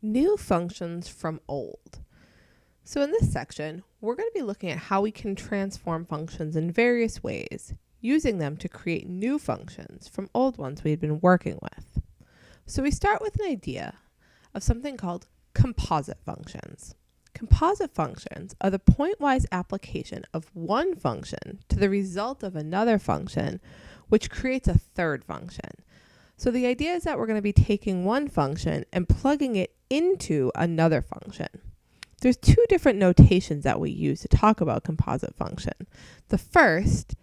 New functions from old. So in this section, we're going to be looking at how we can transform functions in various ways, using them to create new functions from old ones we've been working with. So we start with an idea of something called composite functions. Composite functions are the pointwise application of one function to the result of another function, which creates a third function. So the idea is that we're going to be taking one function and plugging it into another function. There's two different notations that we use to talk about composite function. The first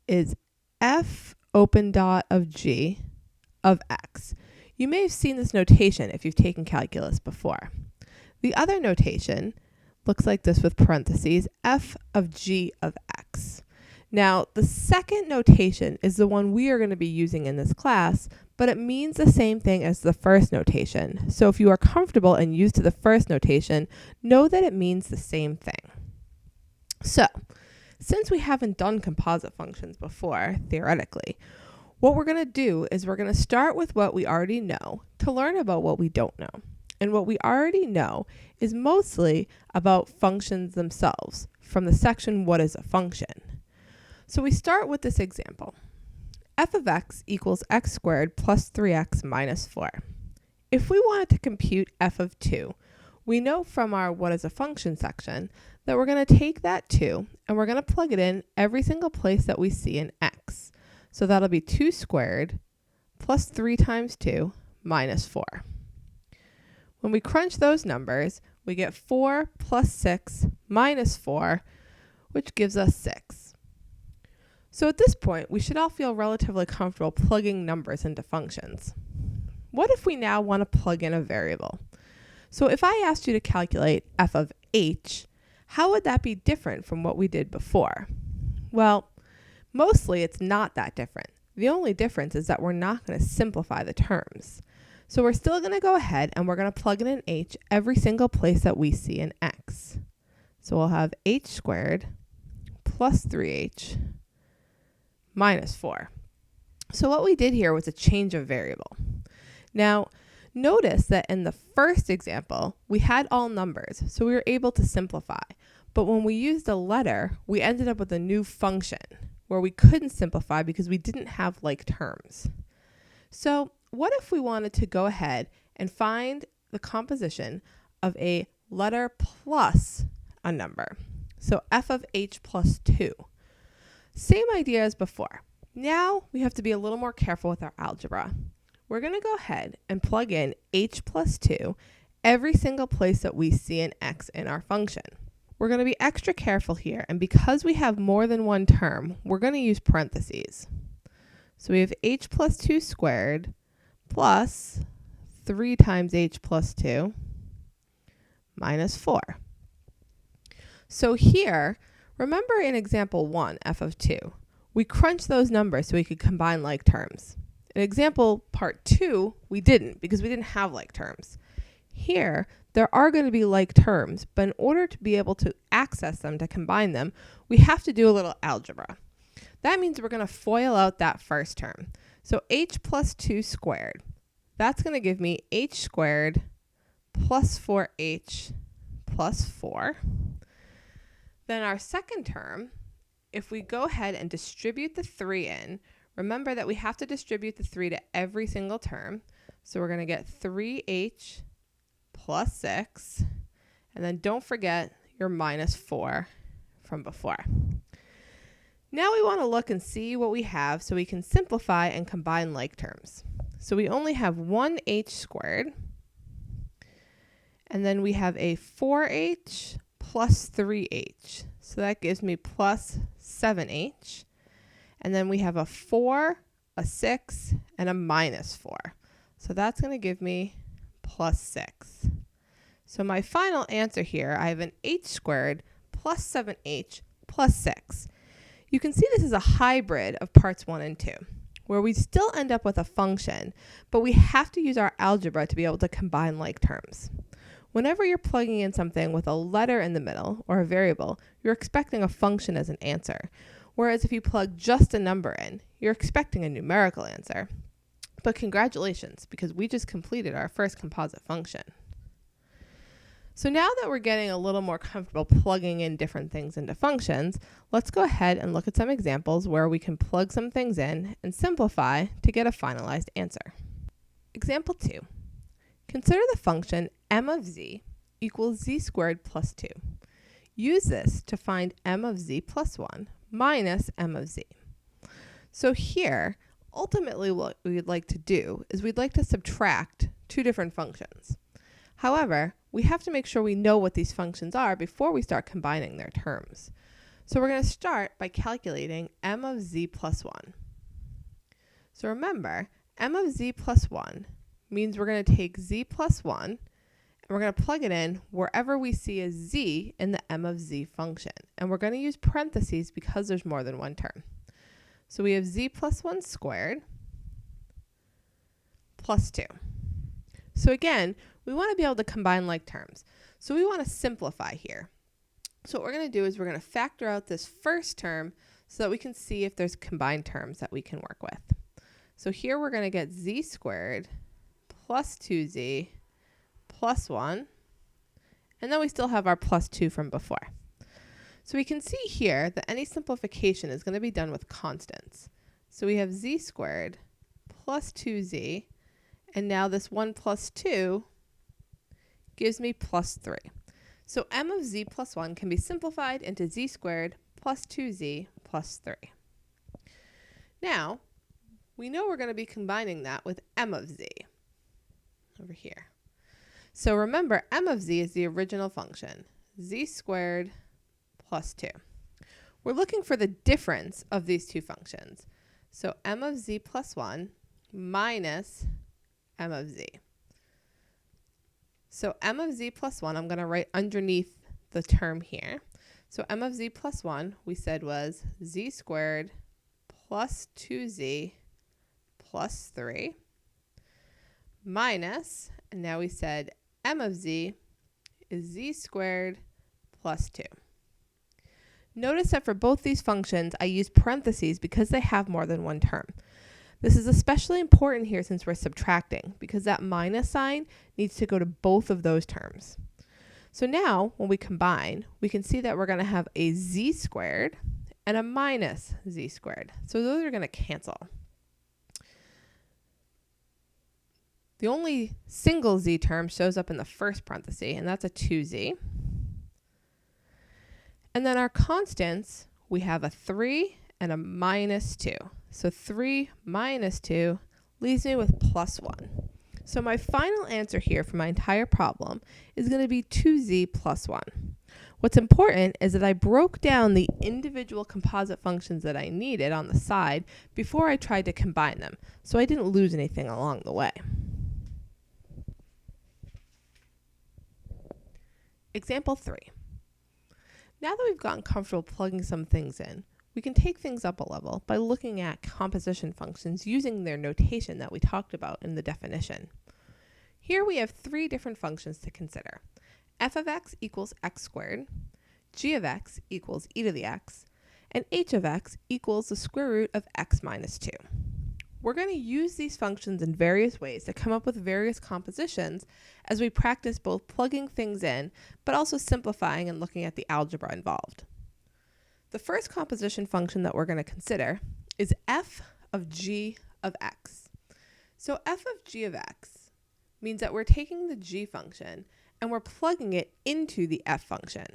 is f open dot of g of x. You may have seen this notation if you've taken calculus before. The other notation looks like this with parentheses, f of g of x. Now, the second notation is the one we are going to be using in this class, but it means the same thing as the first notation. So if you are comfortable and used to the first notation, know that it means the same thing. So, since we haven't done composite functions before, theoretically, what we're going to do is we're going to start with what we already know to learn about what we don't know. And what we already know is mostly about functions themselves from the section What is a Function? So we start with this example. F of x equals x squared plus 3x minus 4. If we wanted to compute f of 2, we know from our What is a Function section that we're going to take that 2 and we're going to plug it in every single place that we see in x. So that'll be 2 squared plus 3 times 2 minus 4. When we crunch those numbers, we get 4 plus 6 minus 4, which gives us 6. So at this point, we should all feel relatively comfortable plugging numbers into functions. What if we now want to plug in a variable? So if I asked you to calculate f of h, how would that be different from what we did before? Well, mostly it's not that different. The only difference is that we're not going to simplify the terms. So we're still going to go ahead and we're going to plug in an h every single place that we see in x. So we'll have h squared plus 3h minus 4. So what we did here was a change of variable. Now, notice that in the first example, we had all numbers, so we were able to simplify. But when we used a letter, we ended up with a new function where we couldn't simplify because we didn't have like terms. So what if we wanted to go ahead and find the composition of a letter plus a number? So f of h plus 2. Same idea as before. Now we have to be a little more careful with our algebra. We're going to go ahead and plug in h plus 2 every single place that we see an x in our function. We're going to be extra careful here, and because we have more than one term, we're going to use parentheses. So we have h plus 2 squared plus 3 times h plus 2 minus 4. So here, remember in example 1, f of 2, we crunched those numbers so we could combine like terms. In example part 2, we didn't because we didn't have like terms. Here, there are going to be like terms, but in order to be able to access them, to combine them, we have to do a little algebra. That means we're going to FOIL out that first term. So h plus 2 squared, that's going to give me h squared plus 4h plus 4. Then our second term, if we go ahead and distribute the 3 in, remember that we have to distribute the 3 to every single term. So we're going to get 3h plus 6. And then don't forget your minus 4 from before. Now we want to look and see what we have so we can simplify and combine like terms. So we only have 1h squared. And then we have a 4h plus 3h. So that gives me plus 7h. And then we have a 4, a 6, and a minus 4. So that's going to give me plus 6. So my final answer here, I have an h squared plus 7h plus 6. You can see this is a hybrid of parts 1 and 2, where we still end up with a function, but we have to use our algebra to be able to combine like terms. Whenever you're plugging in something with a letter in the middle or a variable, you're expecting a function as an answer. Whereas if you plug just a number in, you're expecting a numerical answer. But congratulations, because we just completed our first composite function. So now that we're getting a little more comfortable plugging in different things into functions, let's go ahead and look at some examples where we can plug some things in and simplify to get a finalized answer. Example 2. Consider the function m of z equals z squared plus 2. Use this to find m of z plus 1 minus m of z. So here, ultimately what we'd like to do is we'd like to subtract two different functions. However, we have to make sure we know what these functions are before we start combining their terms. So we're going to start by calculating m of z plus 1. So remember, m of z plus 1 means we're going to take z plus 1 and we're going to plug it in wherever we see a z in the m of z function. And we're going to use parentheses because there's more than one term. So we have z plus 1 squared plus 2. So again, we want to be able to combine like terms. So we want to simplify here. So what we're going to do is we're going to factor out this first term so that we can see if there's combined terms that we can work with. So here we're going to get z squared plus 2z plus 1. And then we still have our plus 2 from before. So we can see here that any simplification is going to be done with constants. So we have z squared plus 2z. And now this 1 plus 2 gives me plus 3. So m of z plus 1 can be simplified into z squared plus 2z plus 3. Now, we know we're going to be combining that with m of z over here. So remember, m of z is the original function, z squared plus 2. We're looking for the difference of these two functions. So m of z plus 1 minus m of z. So m of z plus 1, I'm going to write underneath the term here. So m of z plus 1, we said was z squared plus 2z plus 3 minus, and now we said m of z is z squared plus 2. Notice that for both these functions, I use parentheses because they have more than one term. This is especially important here since we're subtracting, because that minus sign needs to go to both of those terms. So now, when we combine, we can see that we're going to have a z squared and a minus z squared. So those are going to cancel. The only single z term shows up in the first parenthesis, and that's a 2z. And then our constants, we have a 3 and a minus 2. So 3 minus 2 leaves me with plus 1. So my final answer here for my entire problem is going to be 2z plus 1. What's important is that I broke down the individual composite functions that I needed on the side before I tried to combine them, so I didn't lose anything along the way. Example 3. Now that we've gotten comfortable plugging some things in, we can take things up a level by looking at composition functions using their notation that we talked about in the definition. Here we have three different functions to consider. F of x equals x squared, g of x equals e to the x, and h of x equals the square root of x minus 2. We're going to use these functions in various ways to come up with various compositions as we practice both plugging things in, but also simplifying and looking at the algebra involved. The first composition function that we're going to consider is f of g of x. So f of g of x means that we're taking the g function and we're plugging it into the f function.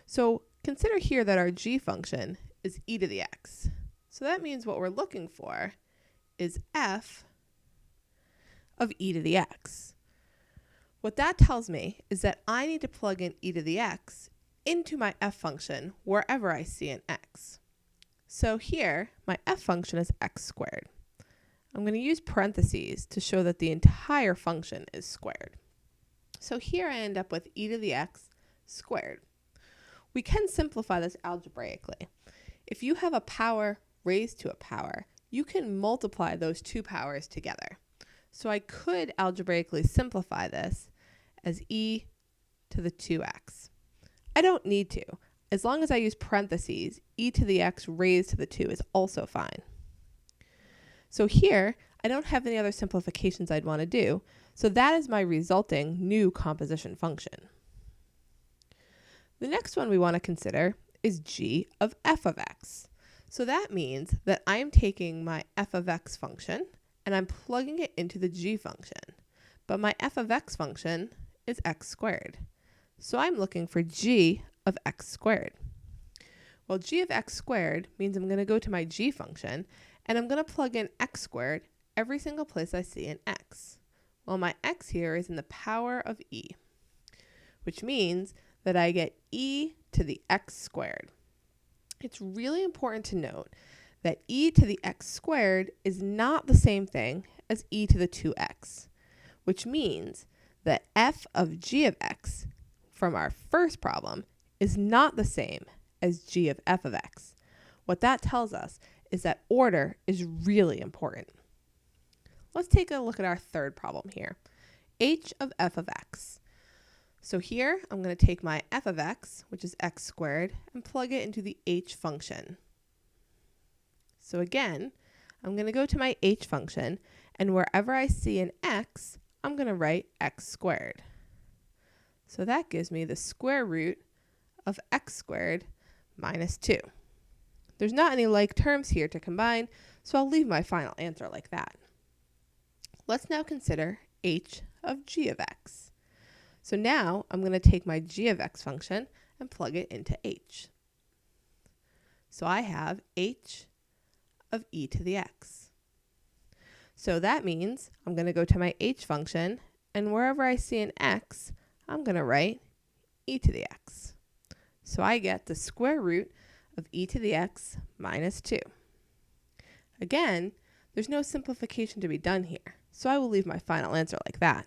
So consider here that our g function is e to the x. So that means what we're looking for is f of e to the x. What that tells me is that I need to plug in e to the x into my f function wherever I see an x. So here, my f function is x squared. I'm going to use parentheses to show that the entire function is squared. So here I end up with e to the x squared. We can simplify this algebraically. If you have a power raised to a power, you can multiply those two powers together. So I could algebraically simplify this as e to the 2x. I don't need to. As long as I use parentheses, e to the x raised to the 2 is also fine. So here, I don't have any other simplifications I'd want to do, so that is my resulting new composition function. The next one we want to consider is g of f of x. So that means that I'm taking my f of x function and I'm plugging it into the g function. But my f of x function is x squared. So I'm looking for g of x squared. Well, g of x squared means I'm going to go to my g function and I'm going to plug in x squared every single place I see an x. Well, my x here is in the power of e, which means that I get e to the x squared. It's really important to note that e to the x squared is not the same thing as e to the 2x, which means that f of g of x from our first problem is not the same as g of f of x. What that tells us is that order is really important. Let's take a look at our third problem here, h of f of x. So here I'm going to take my f of x, which is x squared, and plug it into the h function. So again, I'm going to go to my h function, and wherever I see an x, I'm going to write x squared. So that gives me the square root of x squared minus 2. There's not any like terms here to combine, so I'll leave my final answer like that. Let's now consider h of g of x. So now I'm going to take my g of x function and plug it into h. So I have h of e to the x. So that means I'm going to go to my h function, and wherever I see an x, I'm going to write e to the x. So I get the square root of e to the x minus 2. Again, there's no simplification to be done here, so I will leave my final answer like that.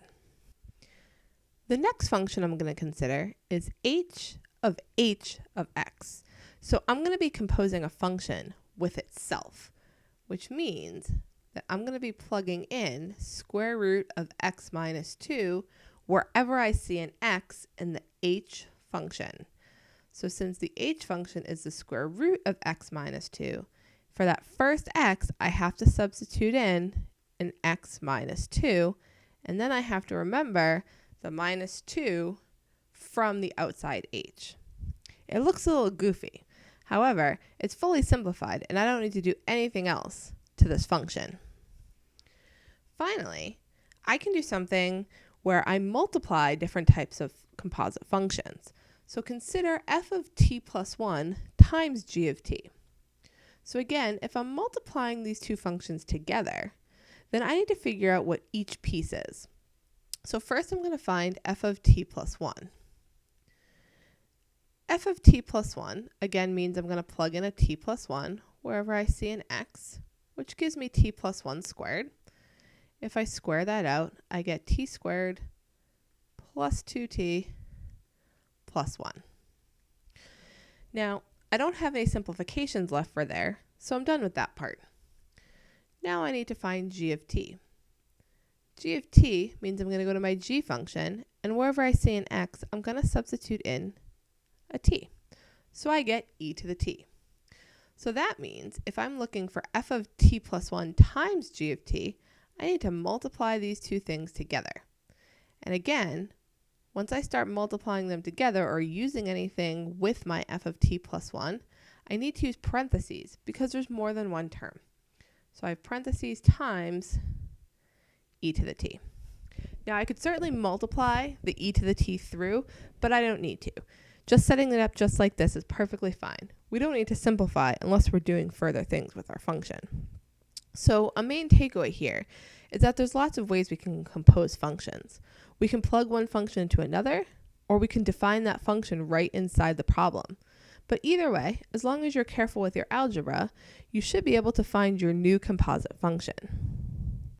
The next function I'm going to consider is h of x. So I'm going to be composing a function with itself, which means that I'm going to be plugging in square root of x minus 2 wherever I see an x in the h function. So since the h function is the square root of x minus 2, for that first x, I have to substitute in an x minus 2, and then I have to remember the minus 2 from the outside h. It looks a little goofy. However, it's fully simplified, and I don't need to do anything else to this function. Finally, I can do something where I multiply different types of composite functions. So consider f of t plus 1 times g of t. So again, if I'm multiplying these two functions together, then I need to figure out what each piece is. So first I'm going to find f of t plus 1. F of t plus 1 again means I'm going to plug in a t plus 1 wherever I see an x, which gives me t plus 1 squared. If I square that out, I get t squared plus 2t plus 1. Now, I don't have any simplifications left for there, so I'm done with that part. Now I need to find g of t. G of t means I'm going to go to my g function, and wherever I see an x, I'm going to substitute in a t. So I get e to the t. So that means if I'm looking for f of t plus 1 times g of t, I need to multiply these two things together. And again, once I start multiplying them together or using anything with my f of t plus 1, I need to use parentheses because there's more than one term. So I have parentheses times e to the t. Now I could certainly multiply the e to the t through, but I don't need to. Just setting it up just like this is perfectly fine. We don't need to simplify unless we're doing further things with our function. So a main takeaway here is that there's lots of ways we can compose functions. We can plug one function into another, or we can define that function right inside the problem. But either way, as long as you're careful with your algebra, you should be able to find your new composite function.